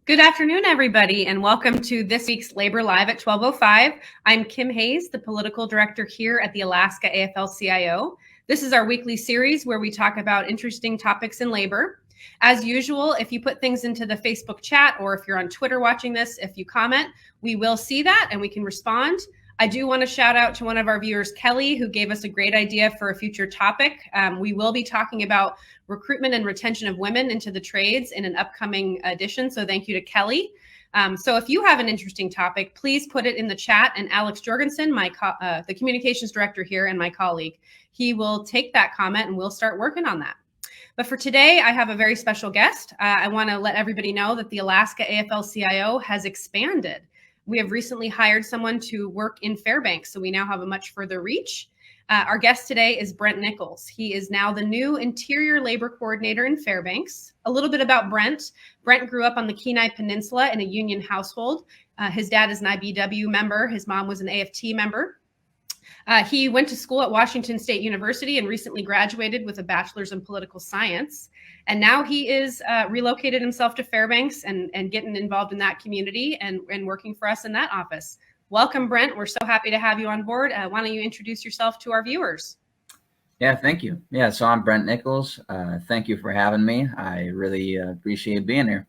Good afternoon, everybody, and welcome to this week's Labor Live at 12:05. I'm Kim Hayes, the political director here at the Alaska AFL-CIO. This is our weekly series where we talk about interesting topics in labor. As usual, if you put things into the Facebook chat or if you're on Twitter watching this, if you comment, we will see that and we can respond. I do want to shout out to one of our viewers, Kelly, who gave us a great idea for a future topic. We will be talking about recruitment and retention of women into the trades in an upcoming edition. So thank you to Kelly. So if you have an interesting topic, please put it in the chat. And Alex Jorgensen, the communications director here and my colleague, he will take that comment and we'll start working on that. But for today, I have a very special guest. I want to let everybody know that the Alaska AFL-CIO has expanded. We have recently hired someone to work in Fairbanks, so we now have a much further reach. Our guest today is Brent Nichols. He is now the new Interior Labor Coordinator in Fairbanks. A little bit about Brent. Brent grew up on the Kenai Peninsula in a union household. His dad is an IBW member. His mom was an AFT member. He went to school at Washington State University and recently graduated with a bachelor's in political science. And now he is relocated himself to Fairbanks and getting involved in that community and working for us in that office. Welcome, Brent. We're so happy to have you on board. Why don't you introduce yourself to our viewers? Yeah, thank you. Yeah, so I'm Brent Nichols. Thank you for having me. I really appreciate being here.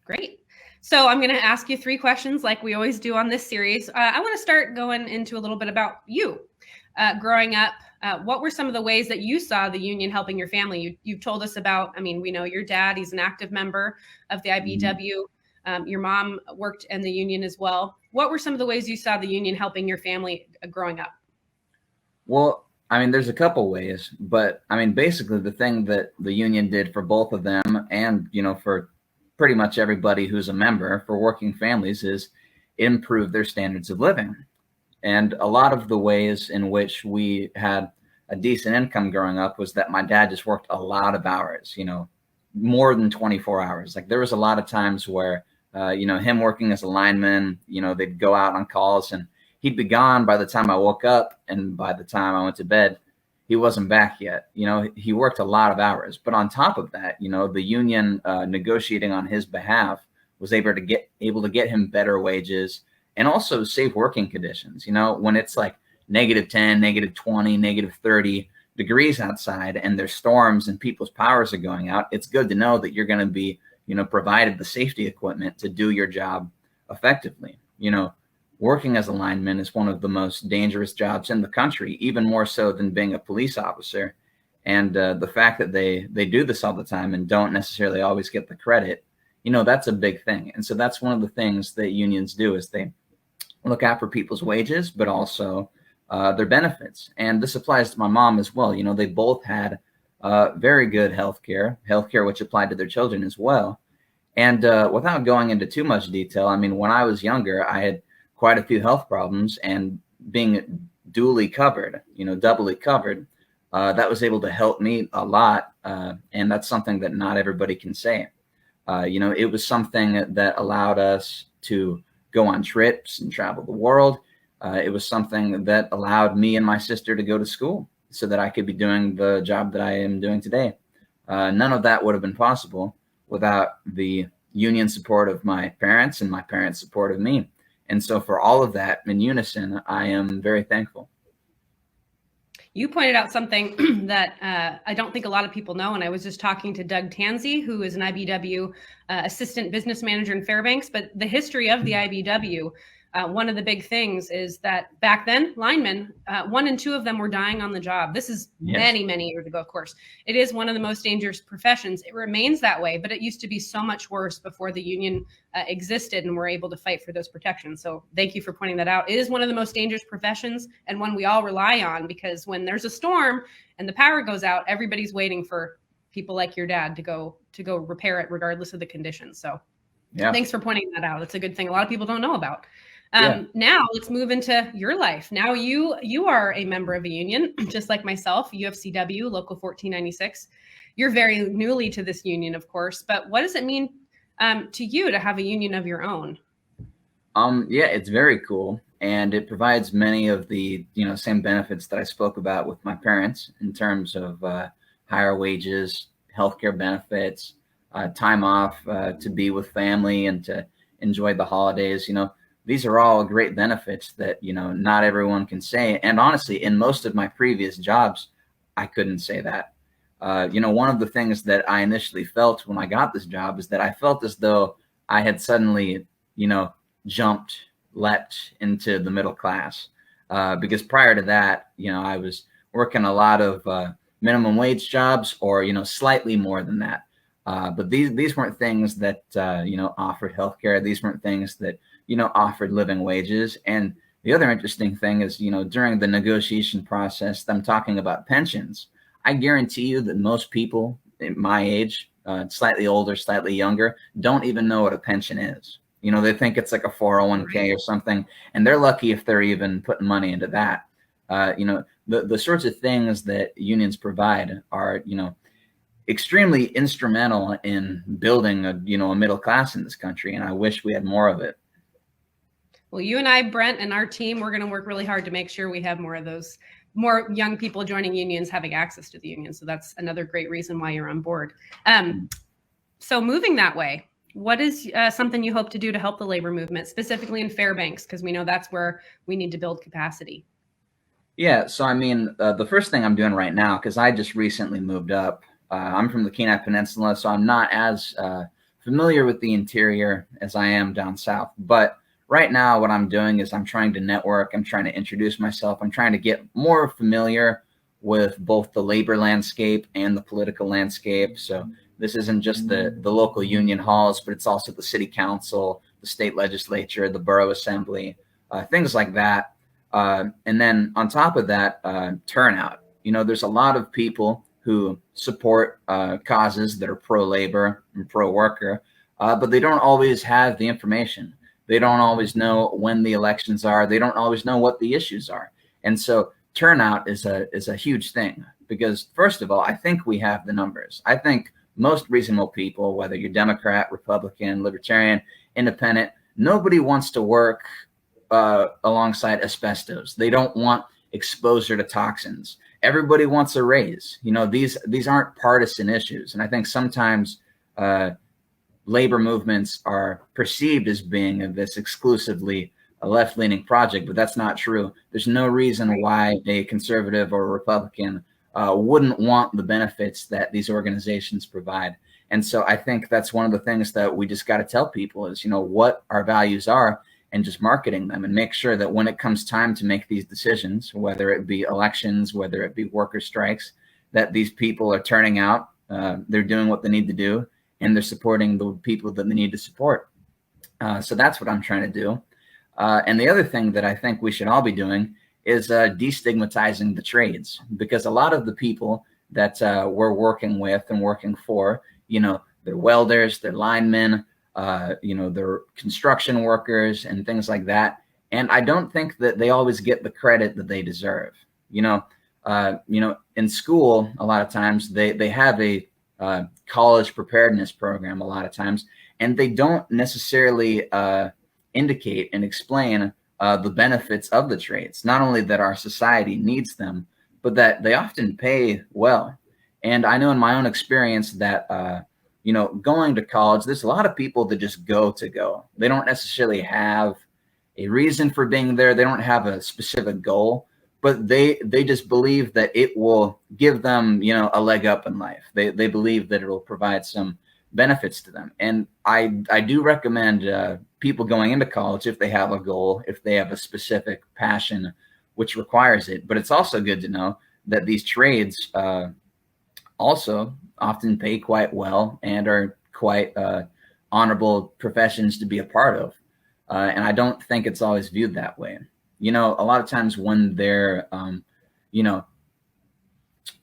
Great. So I'm going to ask you 3 questions like we always do on this series. I want to start going into a little bit about you. Growing up, what were some of the ways that you saw the union helping your family? You've told us about, we know your dad, he's an active member of the IBW. Your mom worked in the union as well. What were some of the ways you saw the union helping your family growing up? Well, there's a couple ways, but basically the thing that the union did for both of them and, for pretty much everybody who's a member for working families is improve their standards of living. And a lot of the ways in which we had a decent income growing up was that my dad just worked a lot of hours, more than 24 hours. Like there was a lot of times where, him working as a lineman, they'd go out on calls and he'd be gone by the time I woke up. And by the time I went to bed, he wasn't back yet. He worked a lot of hours. But on top of that, the union negotiating on his behalf was able to get him better wages and also safe working conditions. When it's like -10, -20, -30 degrees outside and there's storms and people's powers are going out, it's good to know that you're going to be, provided the safety equipment to do your job effectively. Working as a lineman is one of the most dangerous jobs in the country, even more so than being a police officer. And the fact that they do this all the time and don't necessarily always get the credit, that's a big thing. And so that's one of the things that unions do is they look out for people's wages, but also their benefits. And this applies to my mom as well. They both had very good healthcare which applied to their children as well. And without going into too much detail, when I was younger, I had quite a few health problems, and being doubly covered, that was able to help me a lot. And that's something that not everybody can say. It was something that allowed us to go on trips and travel the world. It was something that allowed me and my sister to go to school so that I could be doing the job that I am doing today. None of that would have been possible without the union support of my parents and my parents' support of me. And so for all of that in unison, I am very thankful. You pointed out something that I don't think a lot of people know. And I was just talking to Doug Tansey, who is an IBW assistant business manager in Fairbanks. But the history of the IBW, one of the big things is that back then, linemen, 1 and 2 of them were dying on the job. This is many, many years ago, of course. It is one of the most dangerous professions. It remains that way, but it used to be so much worse before the union existed and were able to fight for those protections. So thank you for pointing that out. It is one of the most dangerous professions and one we all rely on, because when there's a storm and the power goes out, everybody's waiting for people like your dad to go repair it regardless of the conditions. So thanks for pointing that out. It's a good thing a lot of people don't know about. Now let's move into your life. Now you are a member of a union, just like myself, UFCW, Local 1496. You're very newly to this union, of course, but what does it mean to you to have a union of your own? Yeah, it's very cool. And it provides many of the, same benefits that I spoke about with my parents in terms of higher wages, healthcare benefits, time off to be with family and to enjoy the holidays. These are all great benefits that, not everyone can say. And honestly, in most of my previous jobs, I couldn't say that. One of the things that I initially felt when I got this job is that I felt as though I had suddenly, leapt into the middle class. Because prior to that, I was working a lot of minimum wage jobs or, slightly more than that. But these weren't things that, offered healthcare. These weren't things that, offered living wages. And the other interesting thing is, during the negotiation process, them talking about pensions, I guarantee you that most people in my age, slightly older, slightly younger, don't even know what a pension is. They think it's like a 401k or something, and they're lucky if they're even putting money into that. The sorts of things that unions provide are, extremely instrumental in building a middle class in this country, and I wish we had more of it. Well, you and I, Brent, and our team, we're going to work really hard to make sure we have more of those, more young people joining unions, having access to the union. So that's another great reason why you're on board. So moving that way, what is something you hope to do to help the labor movement, specifically in Fairbanks? Because we know that's where we need to build capacity. Yeah, so I mean, the first thing I'm doing right now, because I just recently moved up, I'm from the Kenai Peninsula, so I'm not as familiar with the interior as I am down south. But right now, what I'm doing is I'm trying to network. I'm trying to introduce myself. I'm trying to get more familiar with both the labor landscape and the political landscape. So this isn't just the local union halls, but it's also the city council, the state legislature, the borough assembly, things like that. And then on top of that, turnout. There's a lot of people who support causes that are pro-labor and pro-worker, but they don't always have the information. They don't always know when the elections are. They don't always know what the issues are. And so turnout is a huge thing because, first of all, I think we have the numbers. I think most reasonable people, whether you're Democrat, Republican, Libertarian, Independent, nobody wants to work alongside asbestos. They don't want exposure to toxins. Everybody wants a raise. These aren't partisan issues. And I think sometimes labor movements are perceived as being this exclusively a left-leaning project, but that's not true. There's no reason why a conservative or a Republican wouldn't want the benefits that these organizations provide. And so I think that's one of the things that we just got to tell people is, what our values are and just marketing them and make sure that when it comes time to make these decisions, whether it be elections, whether it be worker strikes, that these people are turning out, they're doing what they need to do, and they're supporting the people that they need to support. So that's what I'm trying to do. And the other thing that I think we should all be doing is destigmatizing the trades, because a lot of the people that we're working with and working for, they're welders, they're linemen, they're construction workers and things like that. And I don't think that they always get the credit that they deserve. In school, a lot of times they have a college preparedness program a lot of times, and they don't necessarily indicate and explain the benefits of the trades, not only that our society needs them, but that they often pay well. And I know in my own experience that, going to college, there's a lot of people that just go. They don't necessarily have a reason for being there. They don't have a specific goal, but they just believe that it will give them, a leg up in life. They believe that it will provide some benefits to them. And I do recommend people going into college, if they have a goal, if they have a specific passion which requires it. But it's also good to know that these trades also often pay quite well and are quite honorable professions to be a part of. And I don't think it's always viewed that way. A lot of times when they're,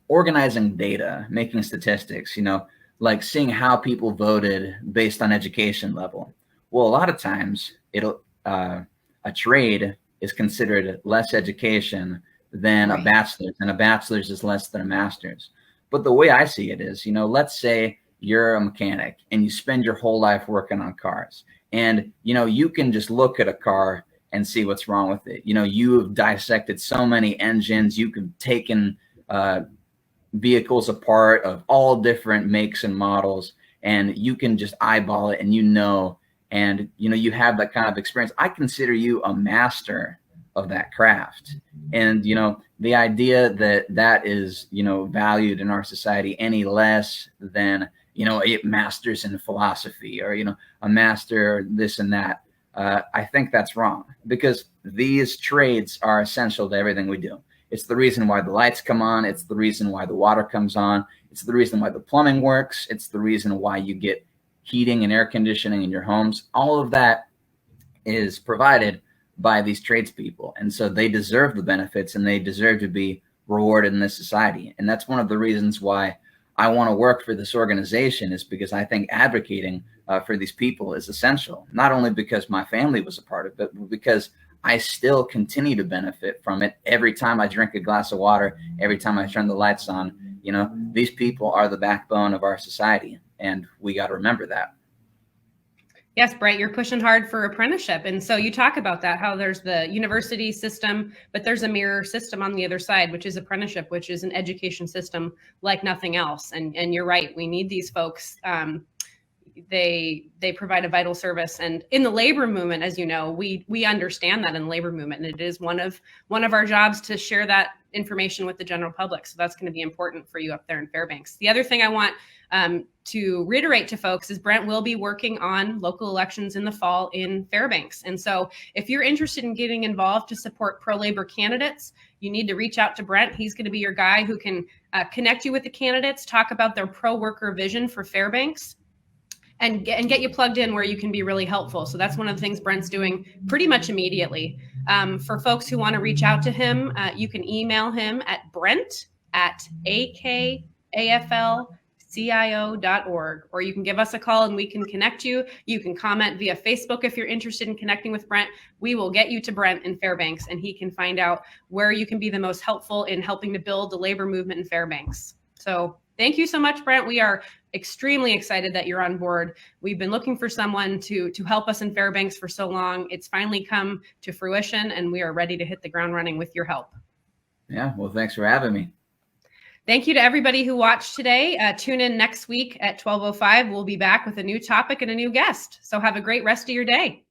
organizing data, making statistics, like seeing how people voted based on education level. Well, a lot of times a trade is considered less education than a bachelor's, and a bachelor's is less than a master's. But the way I see it is, let's say you're a mechanic and you spend your whole life working on cars, and, you can just look at a car and see what's wrong with it. You've dissected so many engines, you can taken vehicles apart of all different makes and models, and you can just eyeball it and and you have that kind of experience. I consider you a master of that craft. And the idea that that is valued in our society any less than a master's in philosophy, or a master this and that, I think that's wrong, because these trades are essential to everything we do. It's the reason why the lights come on. It's the reason why the water comes on. It's the reason why the plumbing works. It's the reason why you get heating and air conditioning in your homes. All of that is provided by these tradespeople. And so they deserve the benefits, and they deserve to be rewarded in this society. And that's one of the reasons why I want to work for this organization, is because I think advocating for these people is essential, not only because my family was a part of it, but because I still continue to benefit from it every time I drink a glass of water, every time I turn the lights on. These people are the backbone of our society, and we got to remember that. Yes, Brent, you're pushing hard for apprenticeship. And so you talk about that, how there's the university system, but there's a mirror system on the other side, which is apprenticeship, which is an education system like nothing else. And you're right, we need these folks. They provide a vital service. And in the labor movement, as you know, we understand that in the labor movement, and it is one of our jobs to share that information with the general public. So that's going to be important for you up there in Fairbanks. The other thing I want to reiterate to folks is Brent will be working on local elections in the fall in Fairbanks. And so if you're interested in getting involved to support pro-labor candidates, you need to reach out to Brent. He's going to be your guy who can connect you with the candidates, talk about their pro-worker vision for Fairbanks, and get you plugged in where you can be really helpful. So that's one of the things Brent's doing pretty much immediately. For folks who want to reach out to him, you can email him at brent@AFL-CIO.org, or you can give us a call and we can connect you. You can comment via Facebook if you're interested in connecting with Brent. We will get you to Brent in Fairbanks, and he can find out where you can be the most helpful in helping to build the labor movement in Fairbanks. So thank you so much, Brent. We are extremely excited that you're on board. We've been looking for someone to help us in Fairbanks for so long. It's finally come to fruition, and we are ready to hit the ground running with your help. Yeah, well, thanks for having me. Thank you to everybody who watched today. Tune in next week at 12:05. We'll be back with a new topic and a new guest. So have a great rest of your day.